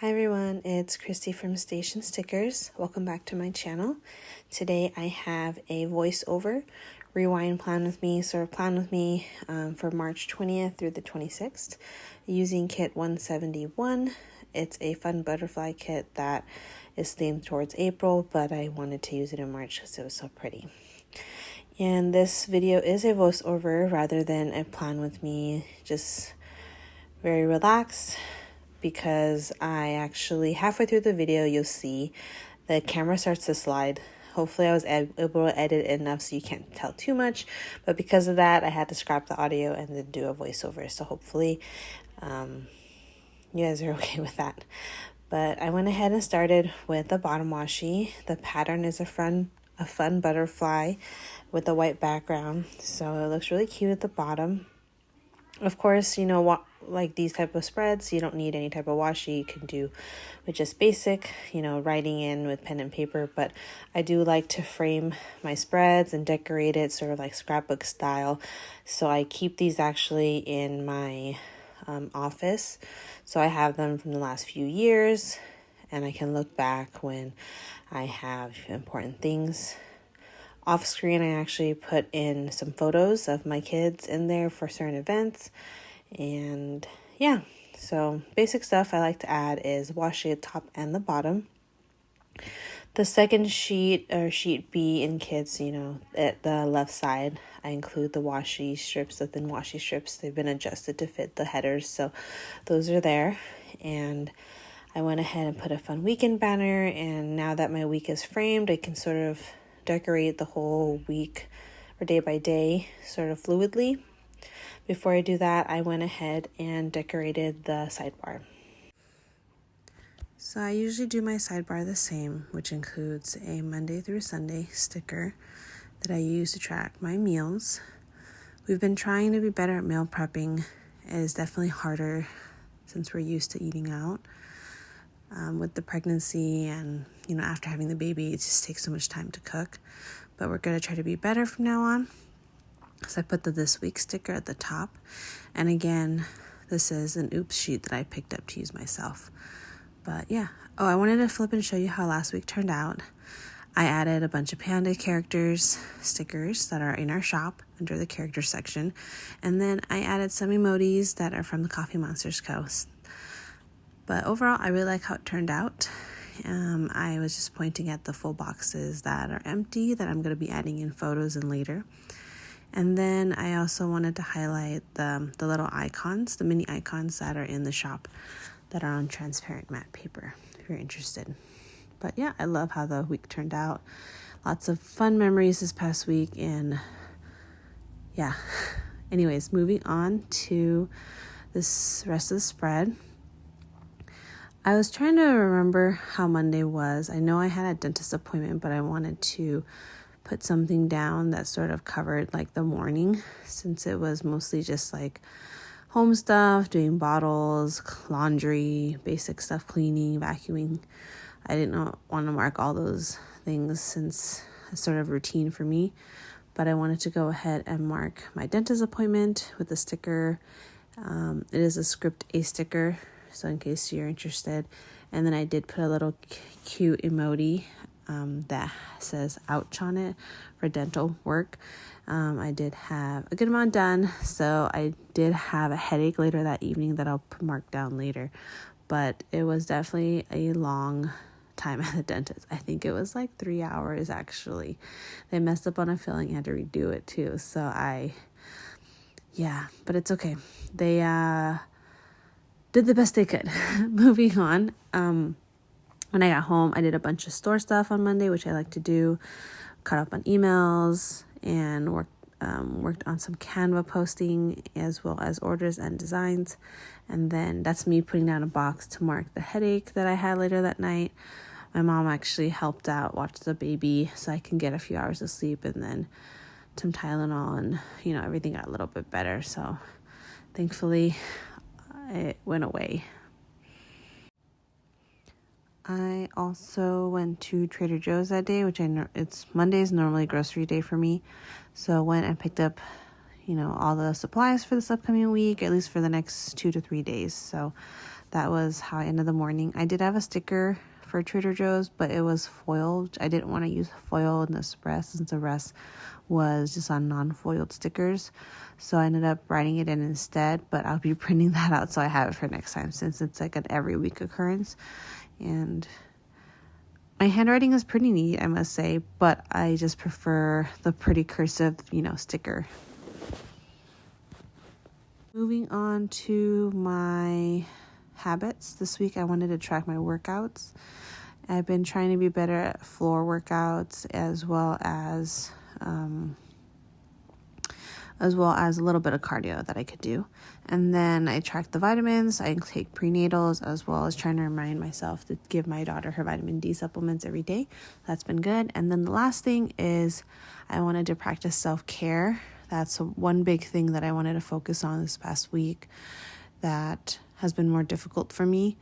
Hi everyone, it's Christy from StationStickers. Welcome back to my channel. Today I have a voiceover rewind plan with me, for March 20th through the 26th using kit 171. It's a fun butterfly kit that is themed towards April, but I wanted to use it in March because it was so pretty. And this video is a voiceover rather than a plan with me, just very relaxed, because I actually, halfway through the video, you'll see the camera starts to slide. Hopefully I was able to edit it enough so you can't tell too much, but because of that, I had to scrap the audio and then do a voiceover. So hopefully you guys are okay with that. But I went ahead and started with the bottom washi. The pattern is a fun butterfly with a white background, so it looks really cute at the bottom. Of course, you know what, like these type of spreads, you don't need any type of washi. You can do with just basic, writing in with pen and paper. But I do like to frame my spreads and decorate it sort of like scrapbook style. So I keep these actually in my office. So I have them from the last few years, and I can look back when I have important things. Off screen, I actually put in some photos of my kids in there for certain events. And yeah, so basic stuff I like to add is washi at the top and the bottom. The second sheet, or sheet B in kids, at the left side, I include the washi strips, the thin washi strips. They've been adjusted to fit the headers, so those are there. And I went ahead and put a fun weekend banner, and now that my week is framed, I can sort of decorate the whole week or day by day sort of fluidly. Before I do that, I went ahead and decorated the sidebar. So I usually do my sidebar the same, which includes a Monday through Sunday sticker that I use to track my meals. We've been trying to be better at meal prepping. It is definitely harder since we're used to eating out. With the pregnancy and, after having the baby, it just takes so much time to cook. But we're going to try to be better from now on. So I put the This Week sticker at the top. And again, this is an oops sheet that I picked up to use myself. But yeah. Oh, I wanted to flip and show you how last week turned out. I added a bunch of panda characters stickers that are in our shop under the character section. And then I added some emojis that are from the Coffee Monsters Co. But overall, I really like how it turned out. I was just pointing at the full boxes that are empty that I'm going to be adding in photos and later. And then I also wanted to highlight the little icons, the mini icons that are in the shop that are on transparent matte paper, if you're interested. But yeah, I love how the week turned out. Lots of fun memories this past week. And yeah, anyways, moving on to this rest of the spread. I was trying to remember how Monday was. I know I had a dentist appointment, but I wanted to put something down that sort of covered like the morning, since it was mostly just like home stuff, doing bottles, laundry, basic stuff, cleaning, vacuuming. I didn't want to mark all those things since it's sort of routine for me, but I wanted to go ahead and mark my dentist appointment with a sticker. It is a script A sticker, so in case you're interested. And then I did put a little cute emoji that says ouch on it for dental work. I did have a good amount done, so I did have a headache later that evening that I'll mark down later. But it was definitely a long time at the dentist. I think it was like 3 hours actually. They messed up on a filling, I had to redo it too. So but it's okay. They did the best they could. Moving on. When I got home, I did a bunch of store stuff on Monday, which I like to do. Caught up on emails and worked on some Canva posting as well as orders and designs. And then that's me putting down a box to mark the headache that I had later that night. My mom actually helped out, watch the baby so I can get a few hours of sleep, and then some Tylenol, and everything got a little bit better. So thankfully it went away. I also went to Trader Joe's that day, which it's Monday's normally grocery day for me. So I went and picked up, all the supplies for this upcoming week, at least for the next 2 to 3 days. So that was how I ended the morning. I did have a sticker for Trader Joe's, but it was foiled. I didn't want to use foil in this rest since the rest was just on non-foiled stickers. So I ended up writing it in instead, but I'll be printing that out so I have it for next time since it's like an every week occurrence. And my handwriting is pretty neat, I must say, but I just prefer the pretty cursive, sticker. Moving on to my habits. This week I wanted to track my workouts. I've been trying to be better at floor workouts as well as a little bit of cardio that I could do. And then I track the vitamins. I take prenatals as well as trying to remind myself to give my daughter her vitamin D supplements every day. That's been good. And then the last thing is I wanted to practice self-care. That's one big thing that I wanted to focus on this past week that has been more difficult for me.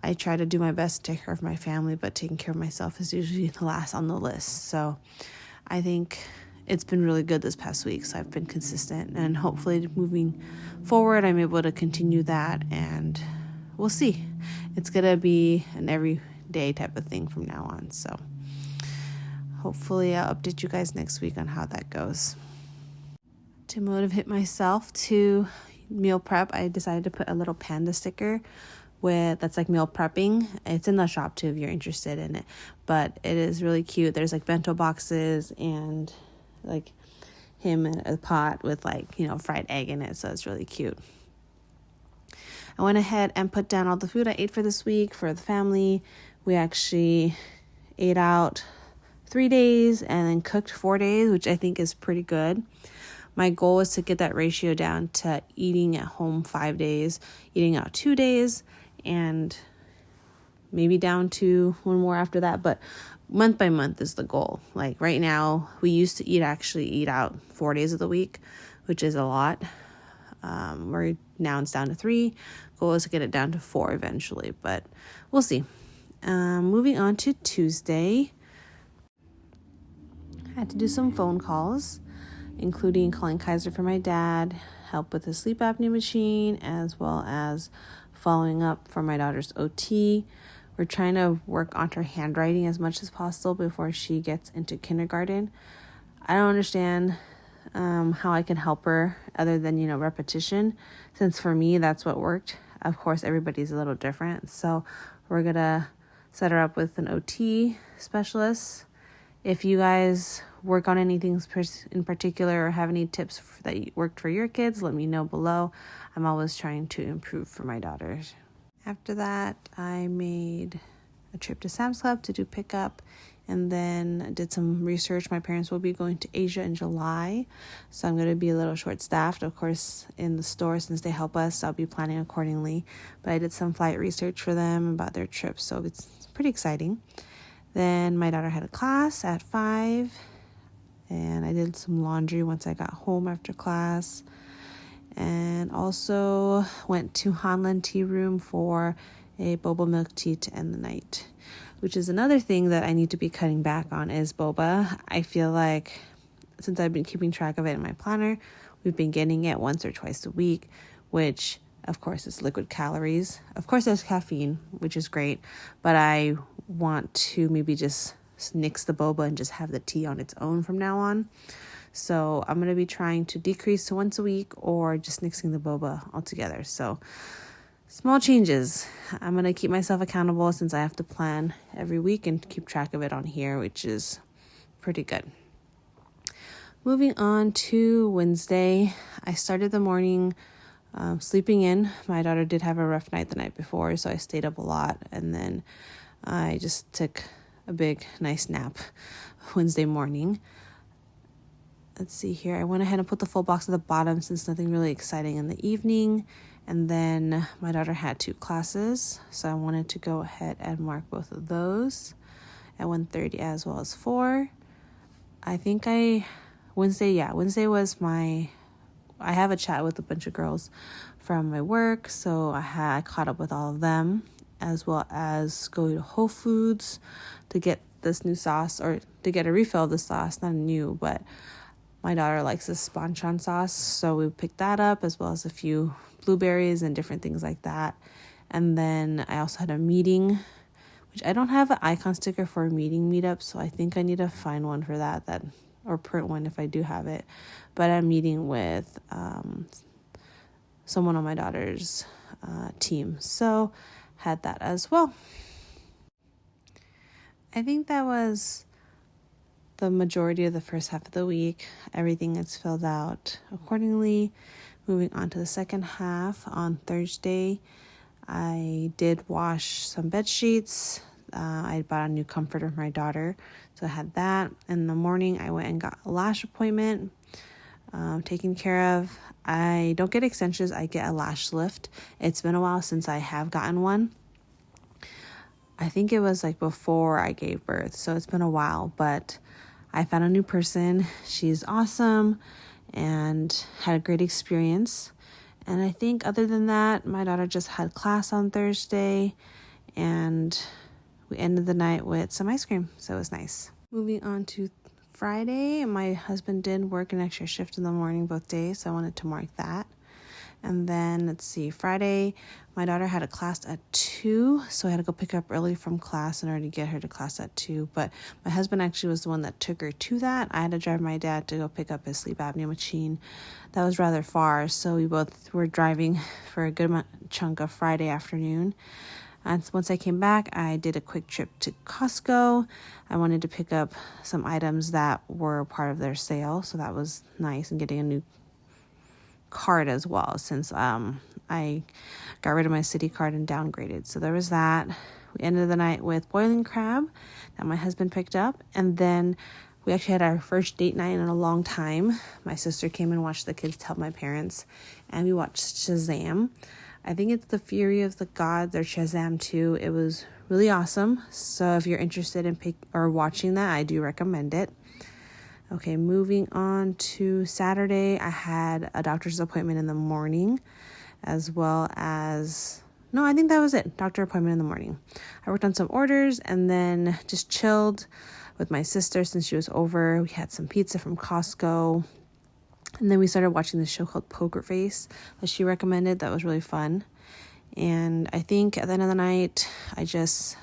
I try to do my best to take care of my family, but taking care of myself is usually the last on the list. So I think it's been really good this past week. So I've been consistent, and hopefully moving forward, I'm able to continue that, and we'll see. It's going to be an everyday type of thing from now on. So hopefully I'll update you guys next week on how that goes. To motivate myself to meal prep, I decided to put a little panda sticker that's like meal prepping. It's in the shop too if you're interested in it, but it is really cute. There's like bento boxes and like him in a pot with fried egg in it, so it's really cute. I went ahead and put down all the food I ate for this week for the family. We actually ate out 3 days and then cooked 4 days, which I think is pretty good. My goal is to get that ratio down to eating at home 5 days, eating out 2 days, and maybe down to one more after that. But month by month is the goal. Like right now, we used to eat out 4 days of the week, which is a lot. Now it's down to 3. Goal is to get it down to 4 eventually, but we'll see. Moving on to Tuesday, I had to do some phone calls, including calling Kaiser for my dad, help with his sleep apnea machine, as well as following up for my daughter's OT. We're trying to work on her handwriting as much as possible before she gets into kindergarten. I don't understand how I can help her other than, repetition, since for me, that's what worked. Of course, everybody's a little different. So we're going to set her up with an OT specialist. If you guys work on anything in particular or have any tips that worked for your kids, let me know below. I'm always trying to improve for my daughters. After that, I made a trip to Sam's Club to do pickup, and then did some research. My parents will be going to Asia in July, so I'm going to be a little short-staffed. Of course, in the store, since they help us, I'll be planning accordingly. But I did some flight research for them about their trip, so it's pretty exciting. Then my daughter had a class at 5, and I did some laundry once I got home after class. And also went to Hanlan Tea Room for a boba milk tea to end the night, which is another thing that I need to be cutting back on is boba. I feel like since I've been keeping track of it in my planner, we've been getting it once or twice a week, which of course is liquid calories. Of course there's caffeine, which is great, but I want to maybe just nix the boba and just have the tea on its own from now on. So I'm going to be trying to decrease to once a week or just nixing the boba altogether. So small changes. I'm going to keep myself accountable since I have to plan every week and keep track of it on here, which is pretty good. Moving on to Wednesday, I started the morning sleeping in. My daughter did have a rough night the night before, so I stayed up a lot. And then I just took a big, nice nap Wednesday morning. Let's see here. I went ahead and put the full box at the bottom since nothing really exciting in the evening. And then my daughter had 2 classes, so I wanted to go ahead and mark both of those at 1:30 as well as 4. Wednesday was I have a chat with a bunch of girls from my work, so I caught up with all of them, as well as go to Whole Foods to get this new sauce, or to get a refill of the sauce, not new, but my daughter likes this banchan sauce, so we picked that up, as well as a few blueberries and different things like that. And then I also had a meeting, which I don't have an icon sticker for a meeting meetup, so I think I need to find one for that or print one if I do have it. But I'm meeting with someone on my daughter's team, so had that as well. I think that was the majority of the first half of the week. Everything is filled out accordingly. Moving on to the second half, on Thursday, I did wash some bed sheets. I bought a new comforter for my daughter, so I had that. In the morning, I went and got a lash appointment taken care of. I don't get extensions, I get a lash lift. It's been a while since I have gotten one. I think it was like before I gave birth, so it's been a while, but I found a new person. She's awesome and had a great experience. And I think other than that, my daughter just had class on Thursday and we ended the night with some ice cream, so it was nice. Moving on to Friday, my husband did work an extra shift in the morning both days, so I wanted to mark that. And then, let's see, Friday, my daughter had a class at 2, so I had to go pick her up early from class in order to get her to class at 2. But my husband actually was the one that took her to that. I had to drive my dad to go pick up his sleep apnea machine. That was rather far, so we both were driving for a good chunk of Friday afternoon. And once I came back, I did a quick trip to Costco. I wanted to pick up some items that were part of their sale, so that was nice, and getting a new card as well, since I got rid of my city card and downgraded. So there was that. We ended the night with boiling crab that my husband picked up, and then we actually had our first date night in a long time. My sister came and watched the kids help my parents, and we watched Shazam. I think it's The Fury of the Gods or Shazam 2. It was really awesome. So if you're interested in watching that, I do recommend it. Okay, moving on to Saturday, I had a doctor's appointment in the morning, as well as, no, I think that was it, doctor appointment in the morning. I worked on some orders and then just chilled with my sister since she was over. We had some pizza from Costco, and then we started watching this show called Poker Face that she recommended. That was really fun. And I think at the end of the night, I just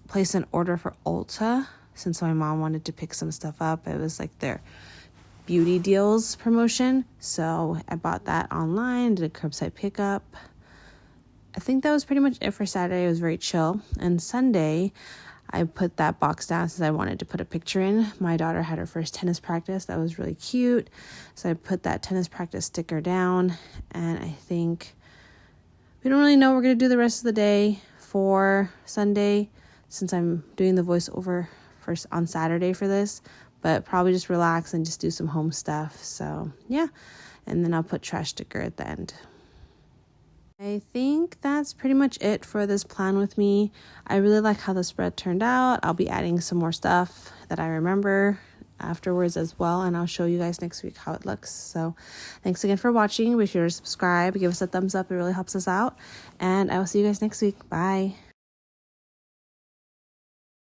placed an order for Ulta, since my mom wanted to pick some stuff up. It was like their beauty deals promotion. So I bought that online, did a curbside pickup. I think that was pretty much it for Saturday. It was very chill. And Sunday, I put that box down since I wanted to put a picture in. My daughter had her first tennis practice. That was really cute. So I put that tennis practice sticker down. And I think we don't really know what we're going to do the rest of the day for Sunday, since I'm doing the voiceover first on Saturday for this, but probably just relax and just do some home stuff. So yeah, and then I'll put trash sticker at the end. I think that's pretty much it for this plan with me. I really like how the spread turned out. I'll be adding some more stuff that I remember afterwards as well, and I'll show you guys next week how it looks. So thanks again for watching. Be sure to subscribe, give us a thumbs up, it really helps us out, and I will see you guys next week. Bye.